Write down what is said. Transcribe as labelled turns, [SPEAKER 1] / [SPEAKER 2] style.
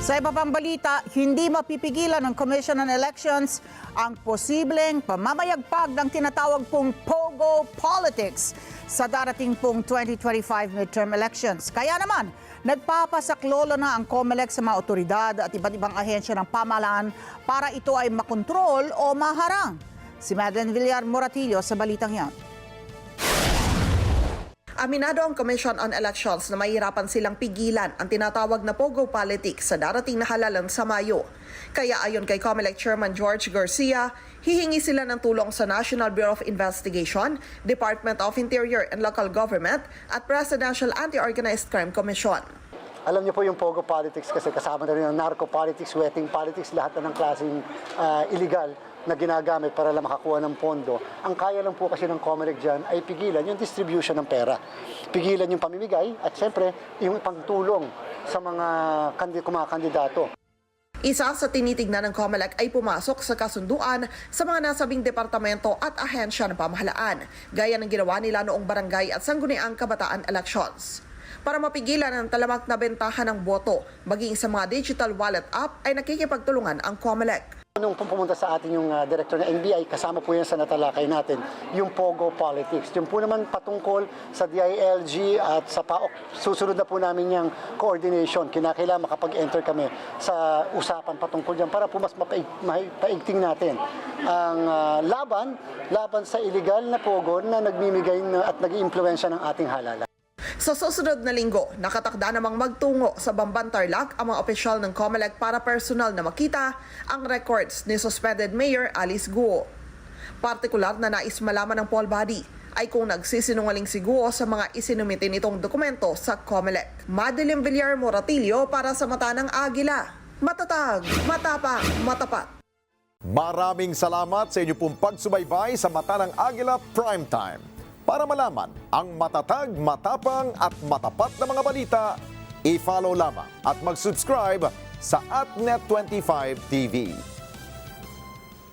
[SPEAKER 1] Sa iba pang balita, hindi mapipigilan ng Commission on Elections ang posibleng pamamayagpag ng tinatawag pong Pogo politics sa darating pong 2025 midterm elections. Kaya naman, nagpapasaklolo na ang COMELEC sa mga otoridad at iba't ibang ahensya ng pamahalaan para ito ay makontrol o maharang. Si Madeline Villar Moratillo sa balitang yan.
[SPEAKER 2] Aminado ang Commission on Elections na mahihirapan silang pigilan ang tinatawag na Pogo politics sa darating na halalan sa Mayo. Kaya ayon kay COMELEC Chairman George Garcia, hihingi sila ng tulong sa National Bureau of Investigation, Department of Interior and Local Government at Presidential Anti-Organized Crime Commission.
[SPEAKER 3] Alam niyo po yung Pogo politics kasi kasama na rin ang narco politics, wedding politics, lahat na ng klaseng illegal na ginagamit para lang makakuha ng pondo. Ang kaya lang po kasi ng COMELEC dyan ay pigilan yung distribution ng pera. Pigilan yung pamimigay at siyempre yung pangtulong sa mga kandidato.
[SPEAKER 2] Isa sa tinitignan ng COMELEC ay pumasok sa kasunduan sa mga nasabing departamento at ahensya ng pamahalaan, gaya ng ginawa nila noong barangay at sangguniang kabataan elections. Para mapigilan ang talamak na bentahan ng boto, maging sa mga digital wallet app ay nakikipagtulungan ang COMELEC.
[SPEAKER 3] Nung pumunta sa atin yung director ng NBI, kasama po yan sa natalakay natin, yung Pogo politics. Yung po naman patungkol sa DILG at sa PAOK, susunod na po namin yung coordination. Kinakailangan makapag-enter kami sa usapan patungkol dyan para po mas mapaigting natin ang laban sa illegal na Pogo na nagmimigay at nag-iimpluwensya ng ating halalan.
[SPEAKER 2] Sa susunod na linggo, nakatakda namang magtungo sa Bamban Tarlac ang mga opisyal ng COMELEC para personal na makita ang records ni suspended Mayor Alice Guo. Partikular na nais malaman ng poll body ay kung nagsisinungaling si Guo sa mga isinumite nitong dokumento sa COMELEC. Madeline Villar Moratillo para sa Mata ng Agila. Matatag, matapang, matapat.
[SPEAKER 4] Maraming salamat sa inyo pong pagsubaybay sa Mata ng Agila Primetime. Para malaman ang matatag, matapang at matapat na mga balita, i-follow lamang at mag-subscribe sa AtNet25 TV.